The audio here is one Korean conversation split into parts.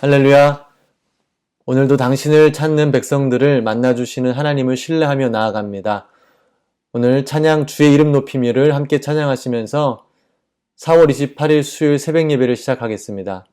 할렐루야. 오늘도 당신을 찾는 백성들을 만나주시는 하나님을 신뢰하며 나아갑니다. 오늘 찬양 주의 이름 높이미를 함께 찬양하시면서 4월 28일 수요일 새벽 예배를 시작하겠습니다.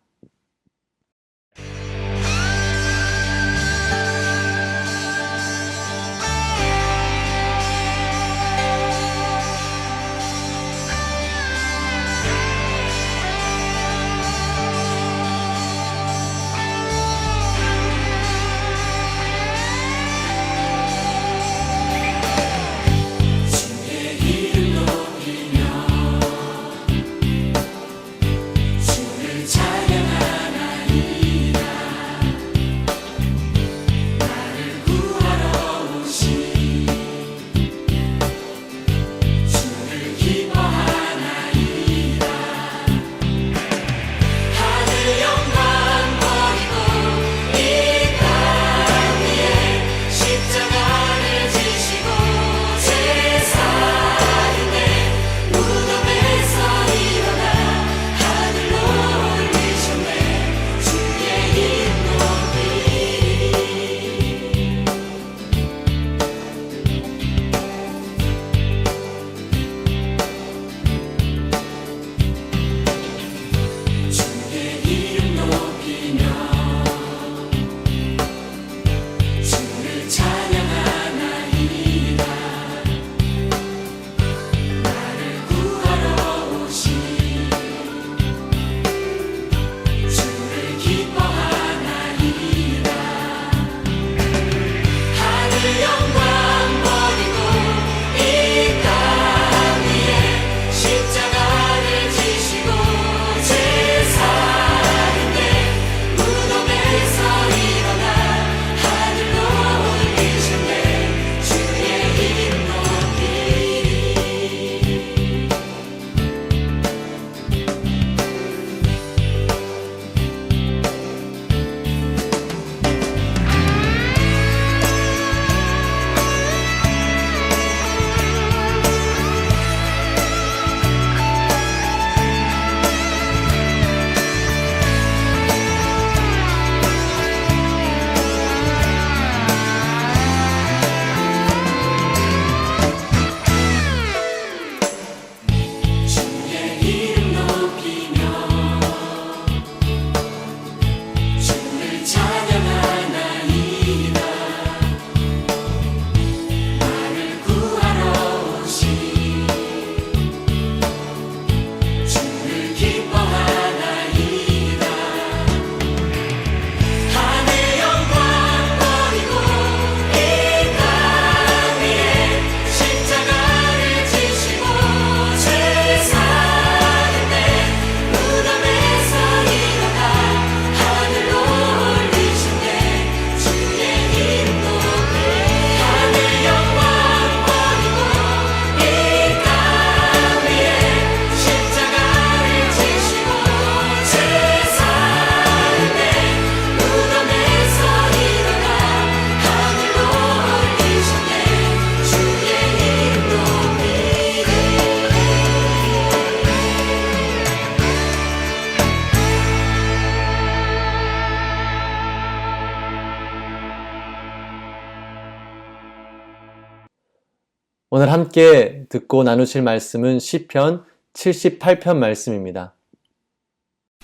오늘 함께 듣고 나누실 말씀은 시편 78편 말씀입니다.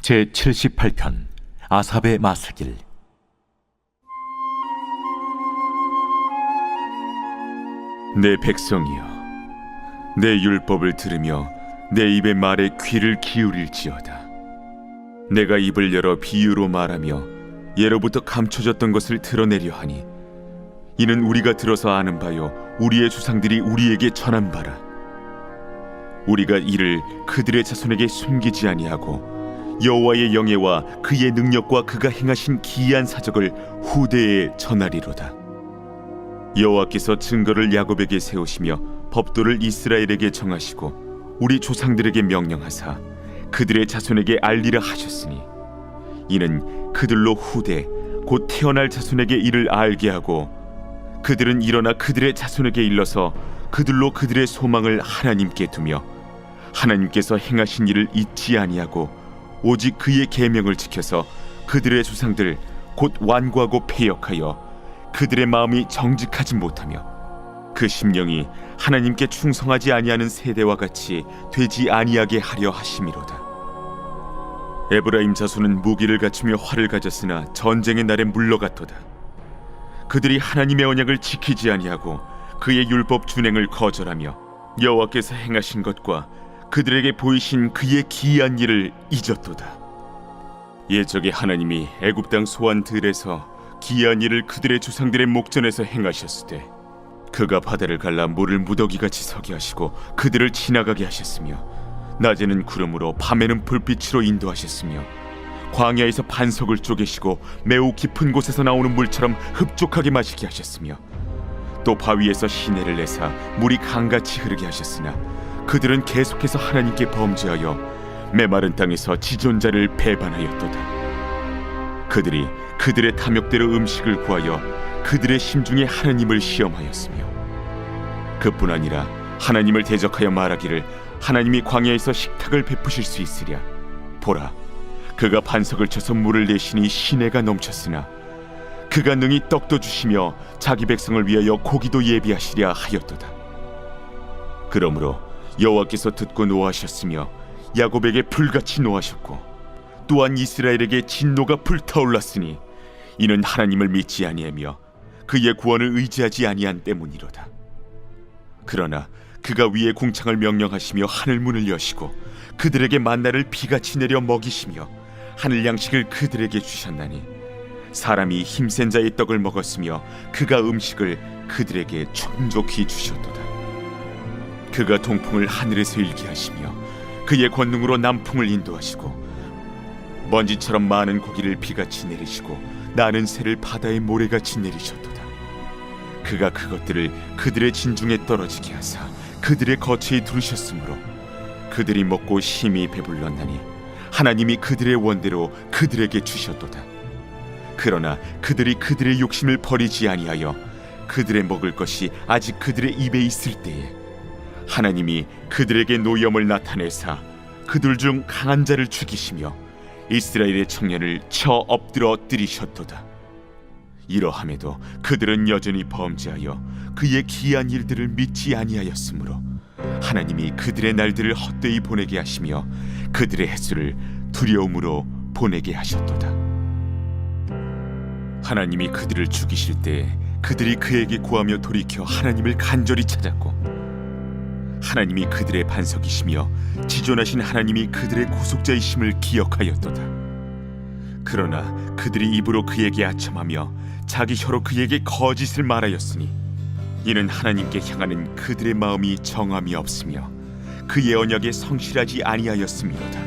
제78편 아삽의 마스길. 내 백성이여, 내 율법을 들으며 내 입의 말에 귀를 기울일지어다. 내가 입을 열어 비유로 말하며 예로부터 감춰졌던 것을 드러내려 하니 이는 우리가 들어서 아는 바요 우리의 조상들이 우리에게 전한 바라. 우리가 이를 그들의 자손에게 숨기지 아니하고 여호와의 영예와 그의 능력과 그가 행하신 기이한 사적을 후대에 전하리로다. 여호와께서 증거를 야곱에게 세우시며 법도를 이스라엘에게 정하시고 우리 조상들에게 명령하사 그들의 자손에게 알리라 하셨으니 이는 그들로 후대 곧 태어날 자손에게 이를 알게 하고 그들은 일어나 그들의 자손에게 일러서 그들로 그들의 소망을 하나님께 두며 하나님께서 행하신 일을 잊지 아니하고 오직 그의 계명을 지켜서 그들의 조상들 곧 완고하고 패역하여 그들의 마음이 정직하지 못하며 그 심령이 하나님께 충성하지 아니하는 세대와 같이 되지 아니하게 하려 하심이로다. 에브라임 자손은 무기를 갖추며 활을 가졌으나 전쟁의 날에 물러갔도다. 그들이 하나님의 언약을 지키지 아니하고 그의 율법 준행을 거절하며 여호와께서 행하신 것과 그들에게 보이신 그의 기이한 일을 잊었도다. 옛적에 하나님이 애굽 땅 소안 들에서 기이한 일을 그들의 조상들의 목전에서 행하셨으되 그가 바다를 갈라 물을 무더기같이 서게 하시고 그들을 지나가게 하셨으며 낮에는 구름으로 밤에는 불빛으로 인도하셨으며 광야에서 반석을 쪼개시고 매우 깊은 곳에서 나오는 물처럼 흡족하게 마시게 하셨으며 또 바위에서 시내를 내사 물이 강같이 흐르게 하셨으나 그들은 계속해서 하나님께 범죄하여 메마른 땅에서 지존자를 배반하였도다. 그들이 그들의 탐욕대로 음식을 구하여 그들의 심중에 하나님을 시험하였으며 그뿐 아니라 하나님을 대적하여 말하기를 하나님이 광야에서 식탁을 베푸실 수 있으랴. 보라, 그가 반석을 쳐서 물을 내시니 시내가 넘쳤으나 그가 능히 떡도 주시며 자기 백성을 위하여 고기도 예비하시랴 하였도다. 그러므로 여호와께서 듣고 노하셨으며 야곱에게 불같이 노하셨고 또한 이스라엘에게 진노가 불타올랐으니 이는 하나님을 믿지 아니하며 그의 구원을 의지하지 아니한 때문이로다. 그러나 그가 위에 궁창을 명령하시며 하늘 문을 여시고 그들에게 만나를 비같이 내려 먹이시며 하늘 양식을 그들에게 주셨나니 사람이 힘센 자의 떡을 먹었으며 그가 음식을 그들에게充足히 주셨도다. 그가 동풍을 하늘에서 일게 하시며 그의 권능으로 남풍을 인도하시고 먼지처럼 많은 고기를 비같이 내리시고 나는 새를 바다의 모래같이 내리셨도다. 그가 그것들을 그들의 진중에 떨어지게 하사 그들의 거처에 두르셨으므로 그들이 먹고 심히 배불렀나니 하나님이 그들의 원대로 그들에게 주셨도다. 그러나 그들이 그들의 욕심을 버리지 아니하여 그들의 먹을 것이 아직 그들의 입에 있을 때에 하나님이 그들에게 노염을 나타내사 그들 중 강한 자를 죽이시며 이스라엘의 청년을 쳐 엎드러 뜨리셨도다. 이러함에도 그들은 여전히 범죄하여 그의 기이한 일들을 믿지 아니하였으므로 하나님이 그들의 날들을 헛되이 보내게 하시며 그들의 횟수를 두려움으로 보내게 하셨도다. 하나님이 그들을 죽이실 때 그들이 그에게 구하며 돌이켜 하나님을 간절히 찾았고 하나님이 그들의 반석이시며 지존하신 하나님이 그들의 구속자이심을 기억하였도다. 그러나 그들이 입으로 그에게 아첨하며 자기 혀로 그에게 거짓을 말하였으니 이는 하나님께 향하는 그들의 마음이 정함이 없으며 그의 언약에 성실하지 아니하였음이로다.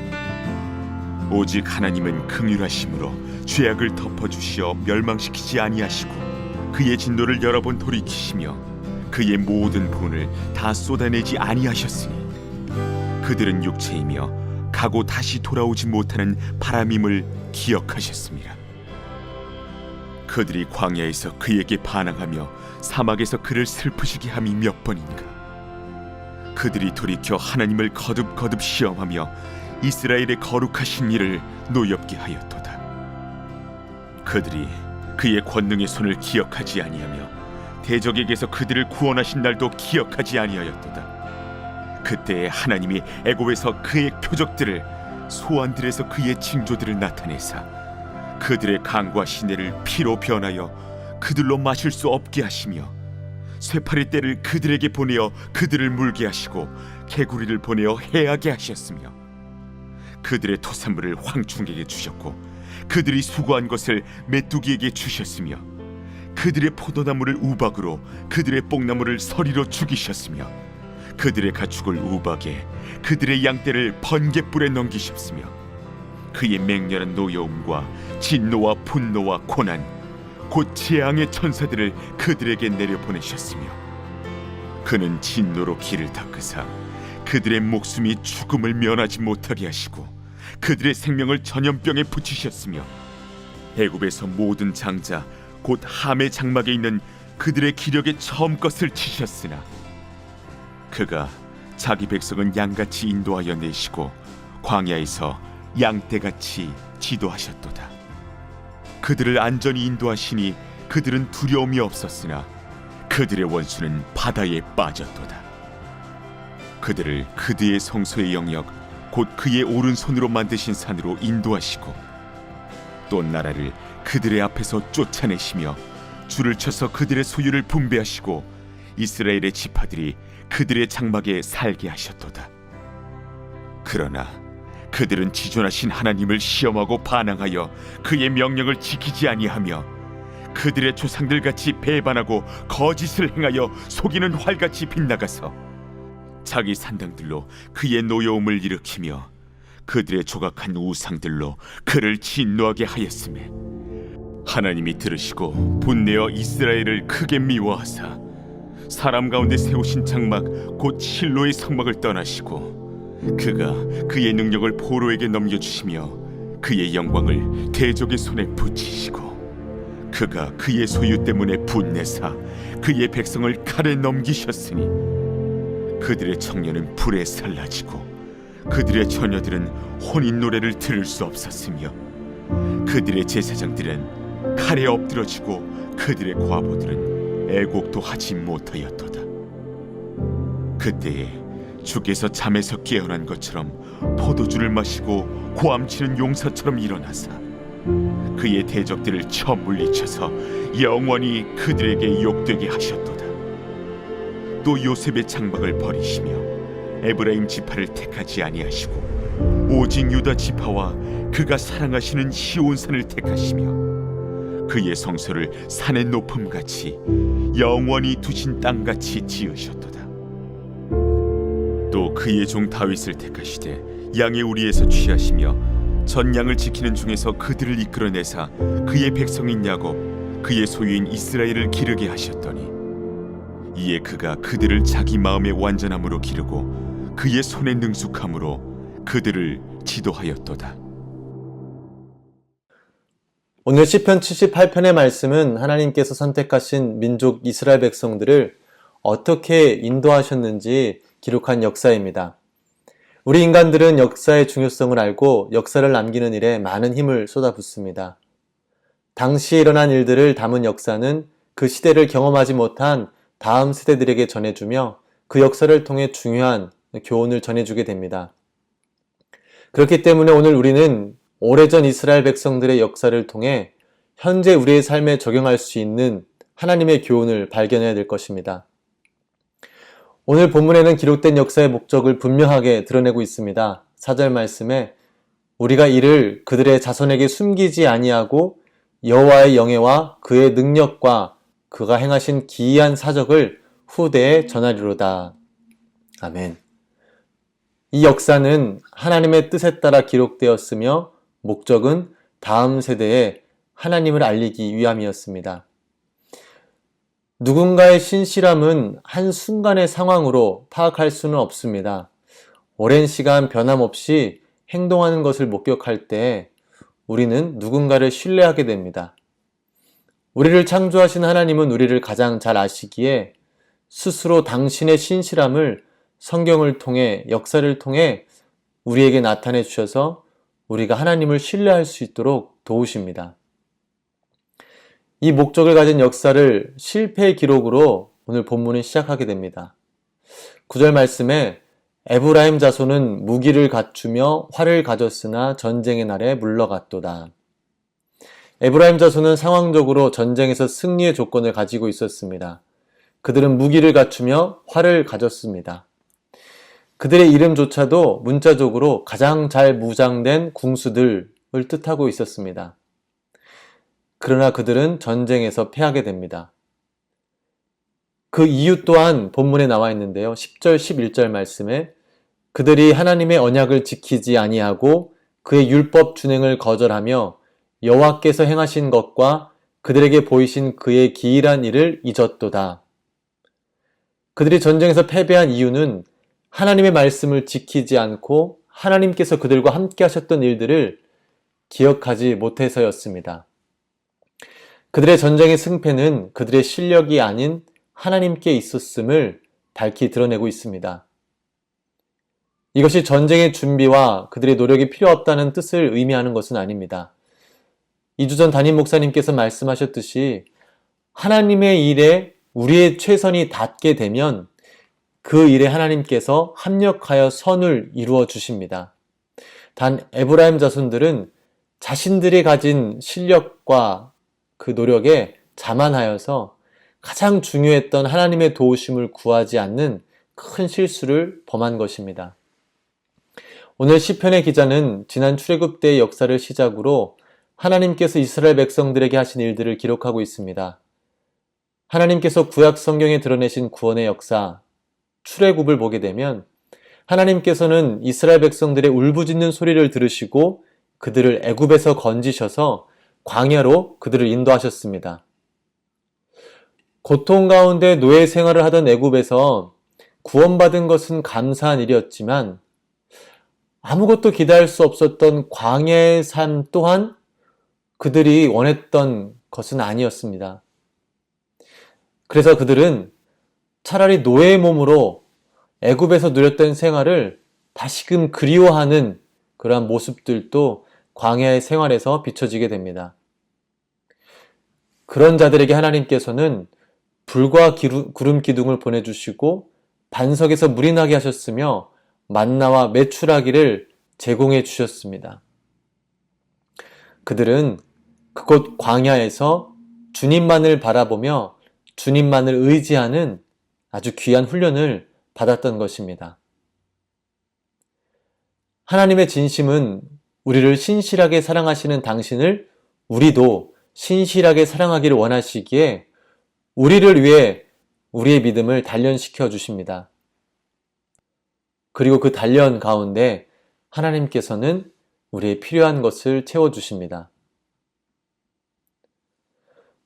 오직 하나님은 긍휼하심으로 죄악을 덮어주시어 멸망시키지 아니하시고 그의 진노를 여러 번 돌이키시며 그의 모든 분을 다 쏟아내지 아니하셨으니 그들은 육체이며 가고 다시 돌아오지 못하는 바람임을 기억하셨습니다. 그들이 광야에서 그에게 반항하며 사막에서 그를 슬프시게 함이 몇 번인가. 그들이 돌이켜 하나님을 거듭거듭 시험하며 이스라엘의 거룩하신 일을 노엽게 하였도다. 그들이 그의 권능의 손을 기억하지 아니하며 대적에게서 그들을 구원하신 날도 기억하지 아니하였도다. 그때에 하나님이 애굽에서 그의 표적들을 소안들에서 그의 징조들을 나타내사 그들의 강과 시내를 피로 변하여 그들로 마실 수 없게 하시며 쇠파리 떼를 그들에게 보내어 그들을 물게 하시고 개구리를 보내어 해하게 하셨으며 그들의 토산물을 황충에게 주셨고 그들이 수고한 것을 메뚜기에게 주셨으며 그들의 포도나무를 우박으로 그들의 뽕나무를 서리로 죽이셨으며 그들의 가축을 우박에 그들의 양떼를 번갯불에 넘기셨으며 그의 맹렬한 노여움과 진노와 분노와 고난 곧 재앙의 천사들을 그들에게 내려보내셨으며 그는 진노로 길을 닦으사 그들의 목숨이 죽음을 면하지 못하게 하시고 그들의 생명을 전염병에 붙이셨으며 애굽에서 모든 장자 곧 함의 장막에 있는 그들의 기력에 처음 것을 치셨으나 그가 자기 백성은 양같이 인도하여 내시고 광야에서 양떼같이 지도하셨도다. 그들을 안전히 인도하시니 그들은 두려움이 없었으나 그들의 원수는 바다에 빠졌도다. 그들을 그들의 성소의 영역 곧 그의 오른손으로 만드신 산으로 인도하시고 또 나라를 그들의 앞에서 쫓아내시며 줄을 쳐서 그들의 소유를 분배하시고 이스라엘의 지파들이 그들의 장막에 살게 하셨도다. 그러나 그들은 지존하신 하나님을 시험하고 반항하여 그의 명령을 지키지 아니하며 그들의 조상들같이 배반하고 거짓을 행하여 속이는 활같이 빗나가서 자기 산당들로 그의 노여움을 일으키며 그들의 조각한 우상들로 그를 진노하게 하였으매 하나님이 들으시고 분내어 이스라엘을 크게 미워하사 사람 가운데 세우신 장막 곧 실로의 성막을 떠나시고 그가 그의 능력을 포로에게 넘겨주시며 그의 영광을 대적의 손에 붙이시고 그가 그의 소유 때문에 분내사 그의 백성을 칼에 넘기셨으니 그들의 청년은 불에 살라지고 그들의 처녀들은 혼인 노래를 들을 수 없었으며 그들의 제사장들은 칼에 엎드러지고 그들의 과부들은 애곡도 하지 못하였도다. 그때에 주께서 잠에서 깨어난 것처럼 포도주를 마시고 고함치는 용사처럼 일어나사 그의 대적들을 쳐 물리쳐서 영원히 그들에게 욕되게 하셨도다. 또 요셉의 장막을 버리시며 에브라임 지파를 택하지 아니하시고 오직 유다 지파와 그가 사랑하시는 시온산을 택하시며 그의 성소를 산의 높음같이 영원히 두신 땅같이 지으셨도다. 또 그의 종 다윗을 택하시되 양의 우리에서 취하시며 전 양을 지키는 중에서 그들을 이끌어내사 그의 백성인 야곱 그의 소유인 이스라엘을 기르게 하셨더니 이에 그가 그들을 자기 마음의 완전함으로 기르고 그의 손의 능숙함으로 그들을 지도하였도다. 오늘 시편 78편의 말씀은 하나님께서 선택하신 민족 이스라엘 백성들을 어떻게 인도하셨는지 기록한 역사입니다. 우리 인간들은 역사의 중요성을 알고 역사를 남기는 일에 많은 힘을 쏟아붓습니다. 당시에 일어난 일들을 담은 역사는 그 시대를 경험하지 못한 다음 세대들에게 전해주며 그 역사를 통해 중요한 교훈을 전해주게 됩니다. 그렇기 때문에 오늘 우리는 오래전 이스라엘 백성들의 역사를 통해 현재 우리의 삶에 적용할 수 있는 하나님의 교훈을 발견해야 될 것입니다. 오늘 본문에는 기록된 역사의 목적을 분명하게 드러내고 있습니다. 4절 말씀에 우리가 이를 그들의 자손에게 숨기지 아니하고 여호와의 영예와 그의 능력과 그가 행하신 기이한 사적을 후대에 전하리로다. 아멘. 이 역사는 하나님의 뜻에 따라 기록되었으며 목적은 다음 세대에 하나님을 알리기 위함이었습니다. 누군가의 신실함은 한순간의 상황으로 파악할 수는 없습니다. 오랜 시간 변함없이 행동하는 것을 목격할 때 우리는 누군가를 신뢰하게 됩니다. 우리를 창조하신 하나님은 우리를 가장 잘 아시기에 스스로 당신의 신실함을 성경을 통해 역사를 통해 우리에게 나타내 주셔서 우리가 하나님을 신뢰할 수 있도록 도우십니다. 이 목적을 가진 역사를 실패의 기록으로 오늘 본문은 시작하게 됩니다. 9절 말씀에 에브라임 자손은 무기를 갖추며 활을 가졌으나 전쟁의 날에 물러갔도다. 에브라임 자손은 상황적으로 전쟁에서 승리의 조건을 가지고 있었습니다. 그들은 무기를 갖추며 활을 가졌습니다. 그들의 이름조차도 문자적으로 가장 잘 무장된 궁수들을 뜻하고 있었습니다. 그러나 그들은 전쟁에서 패하게 됩니다. 그 이유 또한 본문에 나와 있는데요. 10절, 11절 말씀에 그들이 하나님의 언약을 지키지 아니하고 그의 율법 준행을 거절하며 여호와께서 행하신 것과 그들에게 보이신 그의 기이한 일을 잊었도다. 그들이 전쟁에서 패배한 이유는 하나님의 말씀을 지키지 않고 하나님께서 그들과 함께 하셨던 일들을 기억하지 못해서였습니다. 그들의 전쟁의 승패는 그들의 실력이 아닌 하나님께 있었음을 밝히 드러내고 있습니다. 이것이 전쟁의 준비와 그들의 노력이 필요 없다는 뜻을 의미하는 것은 아닙니다. 2주 전 담임 목사님께서 말씀하셨듯이 하나님의 일에 우리의 최선이 닿게 되면 그 일에 하나님께서 합력하여 선을 이루어 주십니다. 단 에브라임 자손들은 자신들이 가진 실력과 그 노력에 자만하여서 가장 중요했던 하나님의 도우심을 구하지 않는 큰 실수를 범한 것입니다. 오늘 시편의 기자는 지난 출애굽 때의 역사를 시작으로 하나님께서 이스라엘 백성들에게 하신 일들을 기록하고 있습니다. 하나님께서 구약 성경에 드러내신 구원의 역사, 출애굽을 보게 되면 하나님께서는 이스라엘 백성들의 울부짖는 소리를 들으시고 그들을 애굽에서 건지셔서 광야로 그들을 인도하셨습니다. 고통 가운데 노예 생활을 하던 애굽에서 구원받은 것은 감사한 일이었지만 아무것도 기대할 수 없었던 광야의 삶 또한 그들이 원했던 것은 아니었습니다. 그래서 그들은 차라리 노예의 몸으로 애굽에서 누렸던 생활을 다시금 그리워하는 그러한 모습들도 광야의 생활에서 비춰지게 됩니다. 그런 자들에게 하나님께서는 불과 구름 기둥을 보내주시고 반석에서 물이 나게 하셨으며 만나와 메추라기를 제공해 주셨습니다. 그들은 그곳 광야에서 주님만을 바라보며 주님만을 의지하는 아주 귀한 훈련을 받았던 것입니다. 하나님의 진심은 우리를 신실하게 사랑하시는 당신을 우리도 신실하게 사랑하기를 원하시기에 우리를 위해 우리의 믿음을 단련시켜 주십니다. 그리고 그 단련 가운데 하나님께서는 우리의 필요한 것을 채워주십니다.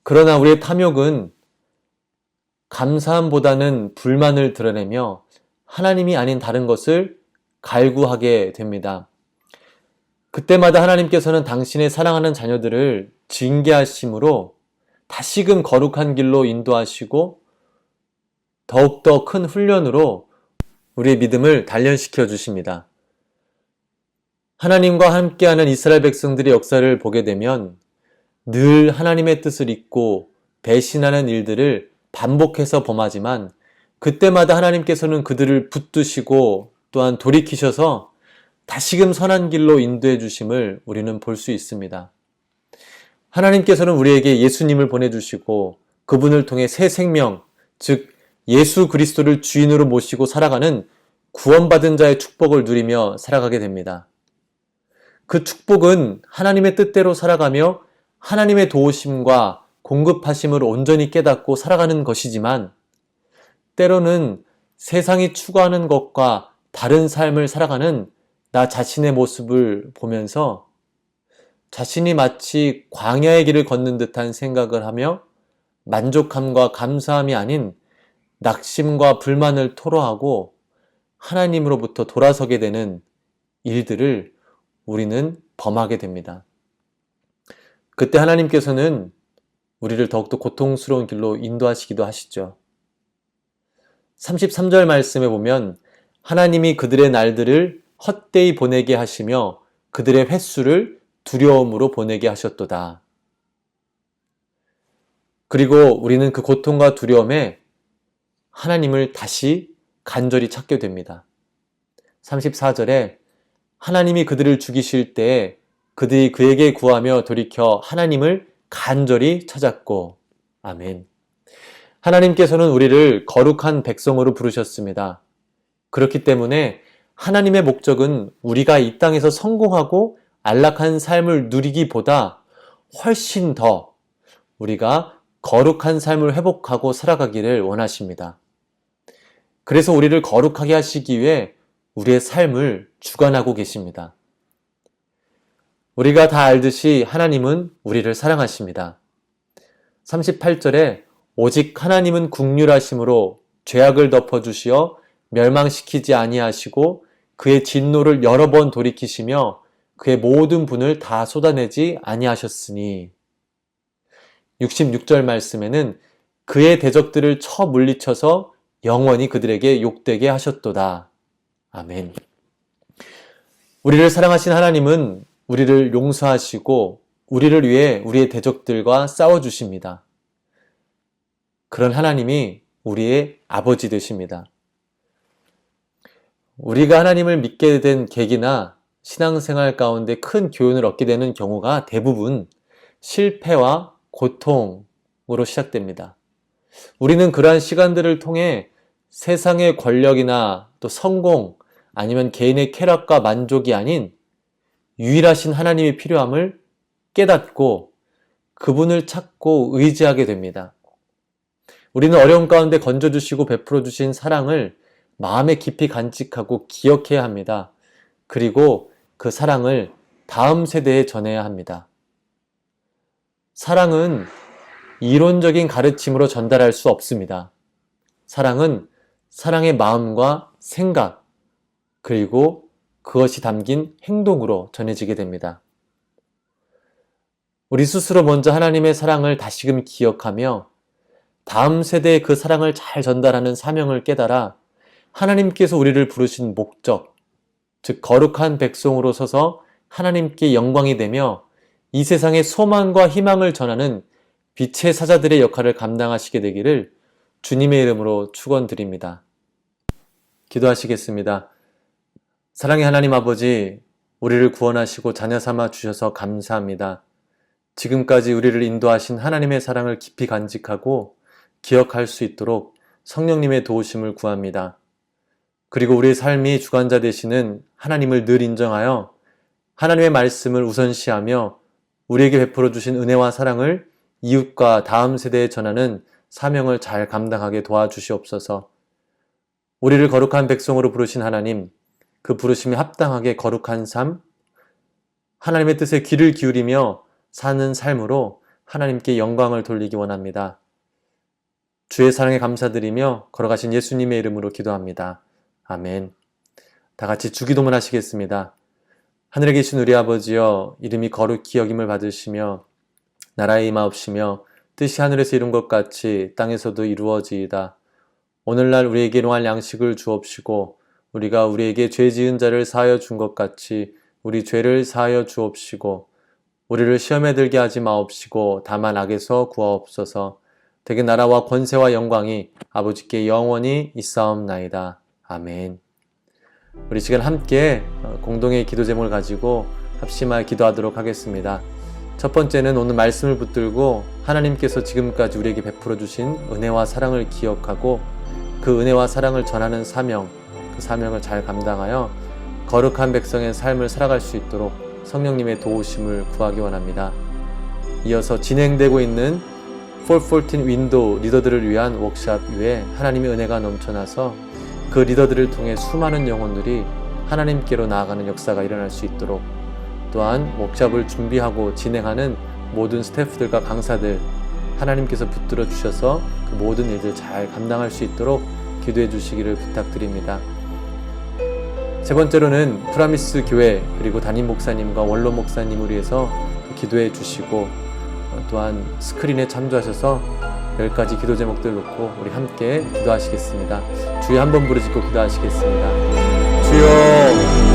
그러나 우리의 탐욕은 감사함보다는 불만을 드러내며 하나님이 아닌 다른 것을 갈구하게 됩니다. 그때마다 하나님께서는 당신의 사랑하는 자녀들을 징계하심으로 다시금 거룩한 길로 인도하시고 더욱더 큰 훈련으로 우리의 믿음을 단련시켜 주십니다. 하나님과 함께하는 이스라엘 백성들의 역사를 보게 되면 늘 하나님의 뜻을 잊고 배신하는 일들을 반복해서 범하지만 그때마다 하나님께서는 그들을 붙드시고 또한 돌이키셔서 다시금 선한 길로 인도해 주심을 우리는 볼 수 있습니다. 하나님께서는 우리에게 예수님을 보내주시고 그분을 통해 새 생명, 즉 예수 그리스도를 주인으로 모시고 살아가는 구원받은 자의 축복을 누리며 살아가게 됩니다. 그 축복은 하나님의 뜻대로 살아가며 하나님의 도우심과 공급하심을 온전히 깨닫고 살아가는 것이지만 때로는 세상이 추구하는 것과 다른 삶을 살아가는 나 자신의 모습을 보면서 자신이 마치 광야의 길을 걷는 듯한 생각을 하며 만족함과 감사함이 아닌 낙심과 불만을 토로하고 하나님으로부터 돌아서게 되는 일들을 우리는 범하게 됩니다. 그때 하나님께서는 우리를 더욱더 고통스러운 길로 인도하시기도 하시죠. 33절 말씀에 보면 하나님이 그들의 날들을 헛되이 보내게 하시며 그들의 횟수를 두려움으로 보내게 하셨도다. 그리고 우리는 그 고통과 두려움에 하나님을 다시 간절히 찾게 됩니다. 34절에 하나님이 그들을 죽이실 때에 그들이 그에게 구하며 돌이켜 하나님을 간절히 찾았고, 아멘. 하나님께서는 우리를 거룩한 백성으로 부르셨습니다. 그렇기 때문에 하나님의 목적은 우리가 이 땅에서 성공하고 안락한 삶을 누리기보다 훨씬 더 우리가 거룩한 삶을 회복하고 살아가기를 원하십니다. 그래서 우리를 거룩하게 하시기 위해 우리의 삶을 주관하고 계십니다. 우리가 다 알듯이 하나님은 우리를 사랑하십니다. 38절에 오직 하나님은 긍휼하심으로 죄악을 덮어주시어 멸망시키지 아니하시고 그의 진노를 여러 번 돌이키시며 그의 모든 분을 다 쏟아내지 아니하셨으니 66절 말씀에는 그의 대적들을 쳐 물리쳐서 영원히 그들에게 욕되게 하셨도다. 아멘. 우리를 사랑하신 하나님은 우리를 용서하시고 우리를 위해 우리의 대적들과 싸워주십니다. 그런 하나님이 우리의 아버지 되십니다. 우리가 하나님을 믿게 된 계기나 신앙생활 가운데 큰 교훈을 얻게 되는 경우가 대부분 실패와 고통으로 시작됩니다. 우리는 그러한 시간들을 통해 세상의 권력이나 또 성공 아니면 개인의 쾌락과 만족이 아닌 유일하신 하나님이 필요함을 깨닫고 그분을 찾고 의지하게 됩니다. 우리는 어려움 가운데 건져주시고 베풀어 주신 사랑을 마음에 깊이 간직하고 기억해야 합니다. 그리고 그 사랑을 다음 세대에 전해야 합니다. 사랑은 이론적인 가르침으로 전달할 수 없습니다. 사랑은 사랑의 마음과 생각, 그리고 그것이 담긴 행동으로 전해지게 됩니다. 우리 스스로 먼저 하나님의 사랑을 다시금 기억하며 다음 세대에 그 사랑을 잘 전달하는 사명을 깨달아 하나님께서 우리를 부르신 목적, 즉 거룩한 백성으로 서서 하나님께 영광이 되며 이 세상에 소망과 희망을 전하는 빛의 사자들의 역할을 감당하시게 되기를 주님의 이름으로 축원드립니다. 기도하시겠습니다. 사랑의 하나님 아버지, 우리를 구원하시고 자녀 삼아 주셔서 감사합니다. 지금까지 우리를 인도하신 하나님의 사랑을 깊이 간직하고 기억할 수 있도록 성령님의 도우심을 구합니다. 그리고 우리의 삶이 주관자 되시는 하나님을 늘 인정하여 하나님의 말씀을 우선시하며 우리에게 베풀어 주신 은혜와 사랑을 이웃과 다음 세대에 전하는 사명을 잘 감당하게 도와주시옵소서. 우리를 거룩한 백성으로 부르신 하나님, 그 부르심에 합당하게 거룩한 삶, 하나님의 뜻에 귀를 기울이며 사는 삶으로 하나님께 영광을 돌리기 원합니다. 주의 사랑에 감사드리며 걸어가신 예수님의 이름으로 기도합니다. 아멘. 다 같이 주기도문 하시겠습니다. 하늘에 계신 우리 아버지여, 이름이 거룩히 여김을 받으시며 나라의 임하옵시며 뜻이 하늘에서 이룬 것 같이 땅에서도 이루어지이다. 오늘날 우리에게 일용할 양식을 주옵시고 우리가 우리에게 죄 지은 자를 사하여 준 것 같이 우리 죄를 사하여 주옵시고 우리를 시험에 들게 하지 마옵시고 다만 악에서 구하옵소서. 대개 나라와 권세와 영광이 아버지께 영원히 있사옵나이다. 아멘. 우리 시간 함께 공동의 기도 제목을 가지고 합심하여 기도하도록 하겠습니다. 첫 번째는 오늘 말씀을 붙들고 하나님께서 지금까지 우리에게 베풀어 주신 은혜와 사랑을 기억하고 그 은혜와 사랑을 전하는 사명, 그 사명을 잘 감당하여 거룩한 백성의 삶을 살아갈 수 있도록 성령님의 도우심을 구하기 원합니다. 이어서 진행되고 있는 414 윈도우 리더들을 위한 워크숍 위에 하나님의 은혜가 넘쳐나서 그 리더들을 통해 수많은 영혼들이 하나님께로 나아가는 역사가 일어날 수 있도록, 또한 워크숍을 준비하고 진행하는 모든 스태프들과 강사들 하나님께서 붙들어 주셔서 그 모든 일들 잘 감당할 수 있도록 기도해 주시기를 부탁드립니다. 세 번째로는 프라미스 교회 그리고 담임 목사님과 원로 목사님을 위해서 기도해 주시고, 또한 스크린에 참조하셔서 10가지 기도 제목들 놓고 우리 함께 기도하시겠습니다. 주여 한번 부르짖고 기도하시겠습니다. 주여